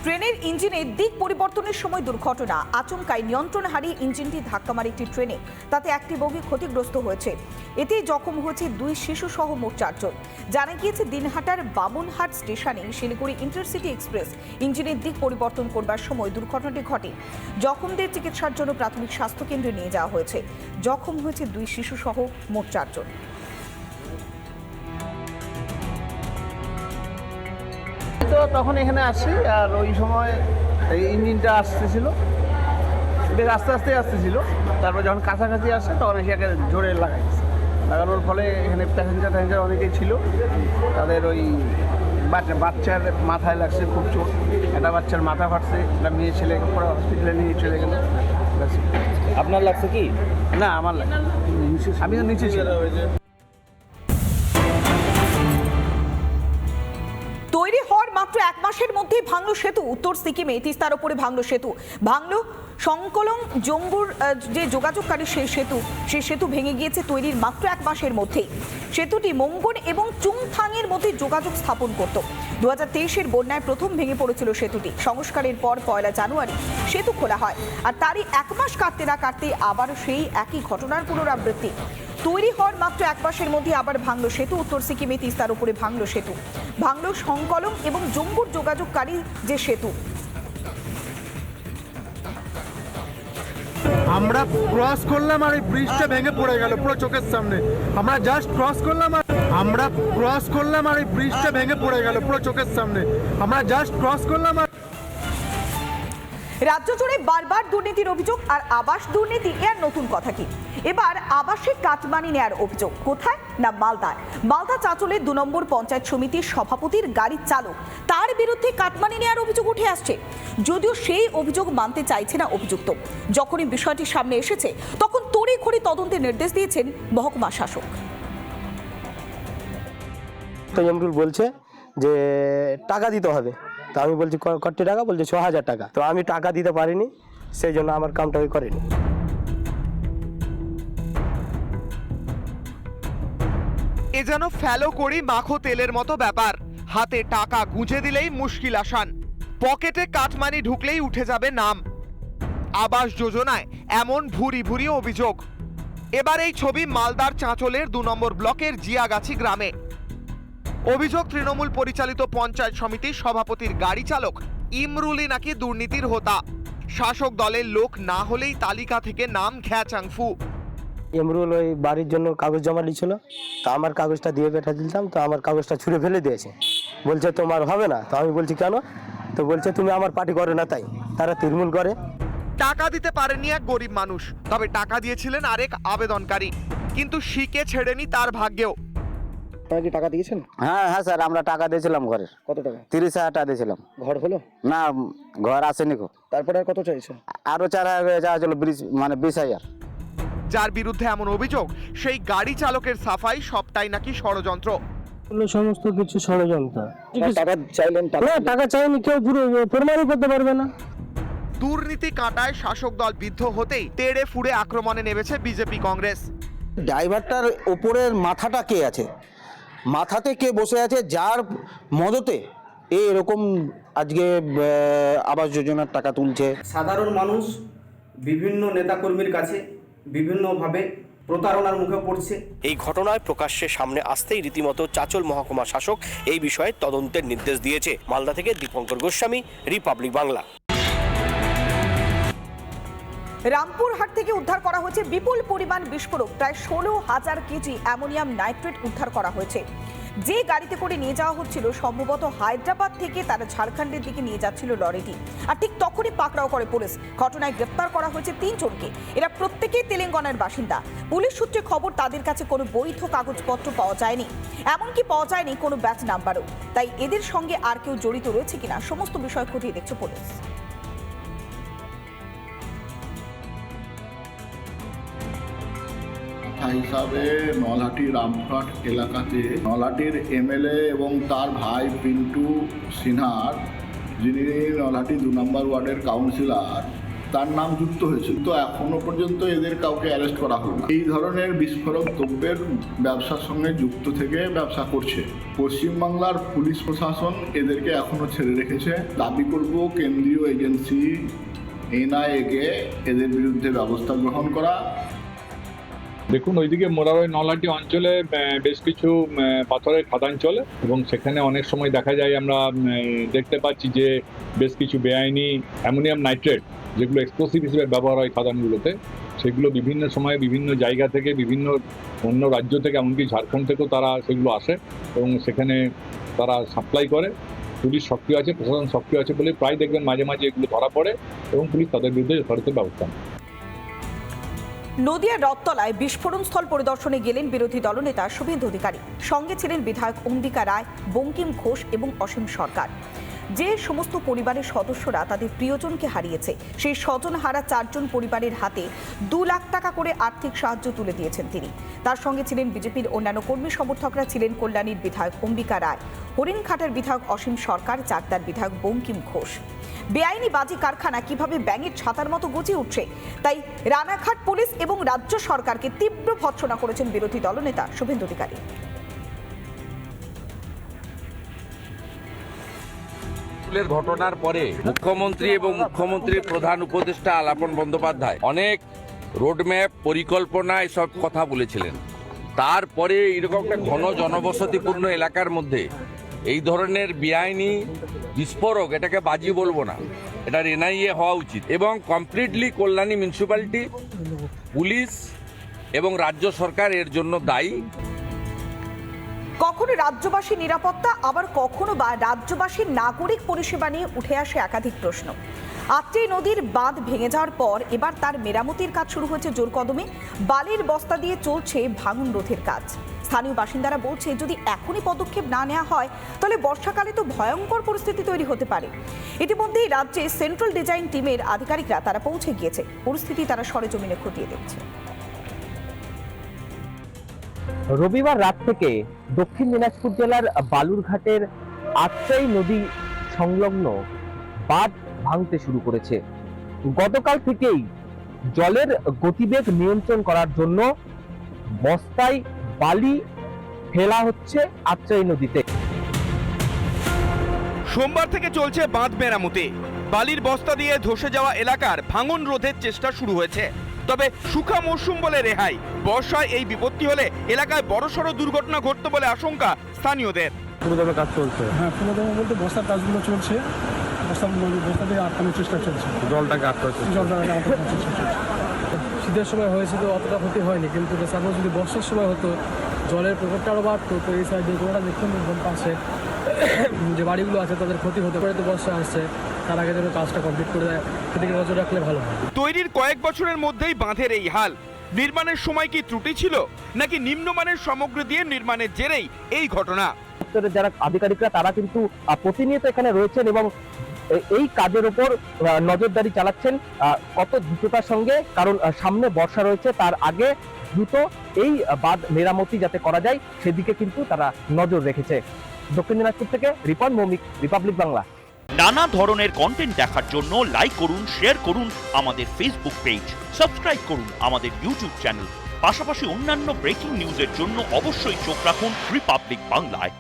ট্রেনের ইঞ্জিনের দিক পরিবর্তনের সময় দুর্ঘটনা, আচমকাই নিয়ন্ত্রণ হারিয়ে ইঞ্জিনটি ধাক্কা মারে একটি ট্রেনে। তাতে একটি বগি ক্ষতিগ্রস্ত হয়েছে। এতে জখম হয়েছে 2 শিশু সহ মোট 4 জন। জানা গিয়েছে দিনহাটার বামুনহাট স্টেশনে শিলিগুড়ি ইন্টারসিটি এক্সপ্রেস ইঞ্জিনের দিক পরিবর্তন করবার সময় দুর্ঘটনাটি ঘটে। জখমদের চিকিৎসার জন্য প্রাথমিক স্বাস্থ্য কেন্দ্রে নিয়ে যাওয়া হয়েছে। জখম হয়েছে 2 শিশু সহ মোট 4 জন। তো তখন এখানে আসি, আর ওই সময় এই ইঞ্জিনটা আসতেছিল, বেশ আস্তে আস্তে আসতেছিল। তারপর যখন কাছাকাছি আসে তখন এসে জোরে লাগানোর ফলে এখানে প্যাসেঞ্জার অনেকেই ছিল। তাদের ওই বাচ্চার মাথায় লাগছে খুব চোট, একটা বাচ্চার মাথা ফাটছে, একটা মেয়ে ছেলেকে পরে হসপিটালে নিয়ে চলে গেল। আপনার লাগছে কি? না, আমার লাগে, আমি তো নিচে ছিল। তৈরি হওয়ার মাত্র 1 মাসের মধ্যেই ভাঙল সেতু। উত্তর সিকিমে তিস্তার ওপরে ভাঙল সেতু। ভাঙল সংকলং জঙ্গুর যে যোগাযোগকারী সেই সেতু ভেঙে গিয়েছে তৈরির মাত্র 1 মাসের মধ্যেই। সেতুটি মঙ্গন এবং চুংথাংয়ের মধ্যে যোগাযোগ স্থাপন করত। 2023-এর বন্যায় প্রথম ভেঙে পড়েছিল সেতুটি। সংস্কারের পর 1 জানুয়ারি সেতু খোলা হয়, আর তারই 1 মাস কাটতে না কাটতে আবার সেই একই ঘটনার পুনরাবৃত্তি। তৈরি হওয়ার মাত্র 1 মাসের মধ্যে আবার ভাঙল সেতু। উত্তর সিকিমে তিস্তার উপরে ভাঙল সেতু। ভাঙল সংকলং এবং জম্বুর যোগাযোগকারী যে সেতু। আমরা ক্রস করলাম আর এই ব্রিজটা ভেঙে পড়ে গেল পুরো চোখের সামনে। আমরা জাস্ট ক্রস করলাম আর এই ব্রিজটা ভেঙে পড়ে গেল পুরো চোখের সামনে। আমরা জাস্ট ক্রস করলাম আর রাজ্য জুড়ে বারবার দুর্নীতির অভিযোগ, আর আবাস দুর্নীতি এর নতুন কথা কি? এবার আবাসে কাটমানি নেয়ার অভিযোগ। কোথায়? না মালদায়। মালদা চাঁচলের 2 নম্বর পঞ্চায়েত সমিতির সভাপতির গাড়ির চালক, তার বিরুদ্ধে কাটমানি নেয়ার অভিযোগ উঠে আসছে। যদিও সেই অভিযোগ মানতে চাইছে না অভিযুক্ত। যখনই বিষয়টি সামনে এসেছে তখন তড়িঘড়ি তদন্তের নির্দেশ দিয়েছেন মহকুমা শাসক। এমরুল বলছে যে টাকা দিতে হবে, তো আমি বলছি কত টাকা? বলছে 6000 টাকা। তো আমি টাকা দিতে পারিনি, সেই জন্য আমার কামটা করেনি। এ যেন ফেলো করি মাখো তেলের মতো ব্যাপার। হাতে টাকা গুঁজে দিলেই মুশকিল আসান, পকেটে কাটমানি ঢুকলেই উঠে যাবে নাম। আবাস যোজনায় এমন ভুরি ভুরি অভিযোগ। এবার এই ছবি মালদার চাঁচলের 2 নম্বর ব্লকের জিয়াগাছি গ্রামে। অভিযোগ, তৃণমূল পরিচালিত পঞ্চায়েত সমিতির সভাপতির গাড়ি চালক ইমরুলই নাকি দুর্নীতির হোতা। শাসক দলের লোক না হলেই তালিকা থেকে নাম ঘ্যাচাংফু। এমরুল ওই বাড়ির জন্য কাগজ জমা দিয়েছিল, তো আমার কাগজটা দিয়ে পেঠা দিতাম, তো আমার কাগজটা ছুঁড়ে ফেলে দিয়েছে। বলছে তোমার হবে না। তো আমি বলছি কেন? তো বলছে তুমি আমার পার্টি করে না, তাই তারা তৃণমূল করে। টাকা দিতে পারেননি এক গরিব মানুষ, তবে টাকা দিয়েছিলেন আরেক আবেদনকারী, কিন্তু শিকে ছেড়েনি তার ভাগ্যেও। আপনারা কি টাকা দিয়েছেন? হ্যাঁ স্যার, আমরা টাকা দিয়েছিলাম ঘরের। কত টাকা? 30,000 টাকা দিয়েছিলাম। ঘর হলো না, ঘর আসেনি গো। তারপরে আর কত চাইছেন? আরো 4,000 যাওয়া ছিল, 20,000। যার বিরুদ্ধে এমন অভিযোগ, সেই গাড়ি চালকের সাফাই সবটাই নাকি ষড়যন্ত্র। সমস্ত কিছু ষড়যন্ত্র। টাকা চাইলেন? না, টাকা চাইনি, কেউ পুরো প্রমাণই করতে পারবে না। দুর্নীতি কাটায় শাসক দল বিদ্ধ হতেই তেড়ে ফুড়ে আক্রমণে নেমেছে বিজেপি কংগ্রেস। ড্রাইভারটার ওপরের মাথাটা কে আছে? মাথাতে কে বসে আছে যার মদতে এরকম আজকে আবাস যোজনার টাকা তুলছে? সাধারণ মানুষ বিভিন্ন নেতাকর্মীর কাছে বিভিন্নভাবে প্রতারণার মুখে পড়ছে। এই ঘটনায় প্রকাশ্যে সামনে আসতেই রীতিমতো চাঁচল মহকুমা শাসক এই বিষয়ে তদন্তের নির্দেশ দিয়েছে। মালদা থেকে দীপঙ্কর গোস্বামী, রিপাবলিক বাংলা। রামপুরহাট থেকে উদ্ধার করা হয়েছে বিপুল পরিমাণ বিস্ফোরক। প্রায় 16,000 কেজি অ্যামোনিয়াম নাইট্রেট উদ্ধার করা হয়েছে। যে গাড়িতে করে নিয়ে যাওয়া হচ্ছিল সম্ভবত হায়দ্রাবাদ থেকে, তারা ঝাড়খণ্ডের দিকে নিয়ে যাচ্ছিল লরিটি। আর ঠিক তখনই পাকড়াও করে পুলিশ। ঘটনায় গ্রেপ্তার করা হয়েছে 3 জনকে। এরা প্রত্যেকেই তেলেঙ্গানার বাসিন্দা। পুলিশ সূত্রে খবর, তাদের কাছে কোনো বৈধ কাগজপত্র পাওয়া যায়নি, এমনকি পাওয়া যায়নি কোনো ব্যাচ নাম্বারও। তাই এদের সঙ্গে আর কেউ জড়িত রয়েছে কিনা সমস্ত বিষয় খতিয়ে দেখছে পুলিশ। হিসাবে নলহাটি রামপুরহাট এলাকাতে নলহাটির এমএলএ এবং তার ভাই পিন্টু সিনহার, যিনি নলহাটি 2 নম্বর ওয়ার্ডের কাউন্সিলর, তার নাম যুক্ত হয়েছিল, তো এখনো পর্যন্ত এদের কাউকে অ্যারেস্ট করা হলো না। এই ধরনের বিস্ফোরক দ্রব্যের ব্যবসার সঙ্গে যুক্ত থেকে ব্যবসা করছে। পশ্চিমবাংলার পুলিশ প্রশাসন এদেরকে এখনো ছেড়ে রেখেছে। দাবি করব কেন্দ্রীয় এজেন্সি এনআইএ-কে এদের বিরুদ্ধে ব্যবস্থা গ্রহণ করা। দেখুন, ওইদিকে মোরারই নলহাটি অঞ্চলে বেশ কিছু পাথরের খাদান চলে এবং সেখানে অনেক সময় দেখা যায়, আমরা দেখতে পাচ্ছি যে বেশ কিছু বেআইনি অ্যামোনিয়াম নাইট্রেট, যেগুলো এক্সপ্লোসিভ হিসেবে ব্যবহার হয় খাদানগুলোতে, সেগুলো বিভিন্ন সময় বিভিন্ন জায়গা থেকে, বিভিন্ন অন্য রাজ্য থেকে, এমনকি ঝাড়খণ্ড থেকেও তারা সেগুলো আসে এবং সেখানে তারা সাপ্লাই করে। পুলিশ সক্রিয় আছে, প্রশাসন সক্রিয় আছে বলে প্রায় দেখবেন মাঝে মাঝে এগুলো ধরা পড়ে এবং পুলিশ তাদের বিরুদ্ধে যথাযথ ব্যবস্থা নেয়। নদিয়ার রথতলায় বিস্ফোরণ স্থল পরিদর্শনে গেলেন বিরোধী দলনেতা শুভেন্দু অধিকারী। সঙ্গে ছিলেন বিধায়ক অম্বিকা রায়, বঙ্কিম ঘোষ এবং অসীম সরকার। যে সমস্ত পরিবারের সদস্যরা তাদের প্রিয়জনকে হারিয়েছে, সেই স্বজন হারা 4 জন পরিবারের হাতে 2 লাখ টাকা করে আর্থিক সাহায্য তুলে দিয়েছেন তিনি। তার সঙ্গে ছিলেন বিজেপির অন্যান্য কর্মী সমর্থকরা, ছিলেন কল্যাণীর বিধায়ক অম্বিকা রায়, হরিণঘাটার বিধায়ক অসীম সরকার, চাকদার বিধায়ক বঙ্কিম ঘোষ। বেআইনি বাজি কারখানা কিভাবে ব্যাঙের ছাতার মতো গজিয়ে উঠছে, তাই রানাঘাট পুলিশ এবং রাজ্য সরকারকে তীব্র ভর্ৎসনা করেছেন বিরোধী দলনেতা শুভেন্দু অধিকারী। ঘটনার পরে মুখ্যমন্ত্রী এবং মুখ্যমন্ত্রীর প্রধান উপদেষ্টা আলাপন বন্দ্যোপাধ্যায় অনেক রোডম্যাপ, পরিকল্পনা এসব কথা বলেছিলেন। তারপরে এরকম একটা ঘন জনবসতিপূর্ণ এলাকার মধ্যে এই ধরনের বেআইনি বিস্ফোরক, এটাকে বাজি বলবো না, এটার এনআইএ হওয়া উচিত এবং কমপ্লিটলি কল্যাণী মিউনিসিপ্যালিটি, পুলিশ এবং রাজ্য সরকার এর জন্য দায়ী। কখনো রাজ্যবাসীর নিরাপত্তা, আবার কখনো বা রাজ্যবাসীর নাগরিক পরিষেবা নিয়ে উঠে আসে একাধিক প্রশ্ন। আত্রেই নদীর বাঁধ ভেঙে যাওয়ার পর এবার তার মেরামতির কাজ শুরু হয়েছে জোর কদমে। বালির বস্তা দিয়ে চলছে ভাঙন রোধের কাজ। স্থানীয় বাসিন্দারা বলছে, যদি এখনই পদক্ষেপ না নেওয়া হয় তাহলে বর্ষাকালে তো ভয়ঙ্কর পরিস্থিতি তৈরি হতে পারে। ইতিমধ্যেই রাজ্যে সেন্ট্রাল ডিজাইন টিমের আধিকারিকরা তারা পৌঁছে গিয়েছে। পরিস্থিতি তারা সরেজমিনে খতিয়ে দেখছে। রবিবার রাত থেকে দক্ষিণ দিনাজপুর জেলার বালুরঘাটের আত্রাই নদী সংলগ্ন বাঁধ ভাঙতে শুরু করেছে। গতকাল থেকেই জলের গতিবেগ নিয়ন্ত্রণ করার জন্য বস্তায় বালি ফেলা হচ্ছে আত্রাই নদীতে। সোমবার থেকে চলছে বাঁধ মেরামতি। বালির বস্তা দিয়ে ধসে যাওয়া এলাকার ভাঙন রোধের চেষ্টা শুরু হয়েছে। তবে শুখা মৌসুম বলে রেহাই, বর্ষায় এই বিপত্তি হলে এলাকায় বড়সড় দুর্ঘটনা ঘটতে বলে আশঙ্কা স্থানীয়দের। পুরোদমে কাজ চলছে। হ্যাঁ, পুরোদমে বলতে বস্তার কাজগুলো চলছে, বস্তা দিয়ে আটকানোর চেষ্টা চলছে, জলটাকে আটকানোর চেষ্টা চলছে। শীতের সময় হয়েছে তো অতটা ক্ষতি হয়নি, কিন্তু সাপোজ যদি বর্ষার সময় হতো জলের প্রকোপটা আরও বাড়তো, তো এই সাইডে গোড়াটা দেখুন পাশে যে বাড়িগুলো আছে তাদের ক্ষতি হতে পারে। তো বর্ষা আসছে, তার আগে যেন কাজটা কমপ্লিট করে দেয়, সেদিকে নজর রাখলে ভালো হয়। তৈরির কয়েক বছরের মধ্যেই বাঁধের এই হাল। নির্মাণের সময় কি ত্রুটি ছিল, নাকি নিম্নমানের সামগ্রী দিয়ে নির্মাণের জেরেই এই ঘটনা? যারা আধিকারিকরা তারা কিন্তু প্রতিনিয়ত এখানে রয়েছেন এবং এই কাজের উপর নজরদারি চালাচ্ছেন কত দ্রুততার সঙ্গে, কারণ সামনে বর্ষা রয়েছে, তার আগে দ্রুত এই বাঁধ মেরামতি যাতে করা যায় সেদিকে কিন্তু তারা নজর রেখেছে। দক্ষিণ দিনাজপুর থেকে রিপন মৌমিক, রিপাবলিক বাংলা। নানা ধরনের কন্টেন্ট দেখার জন্য লাইক করুন, শেয়ার করুন আমাদের ফেসবুক পেজ, সাবস্ক্রাইব করুন আমাদের ইউটিউব চ্যানেল। পাশাপাশি অন্যান্য ব্রেকিং নিউজের জন্য অবশ্যই চোখ রাখুন রিপাবলিক বাংলায়।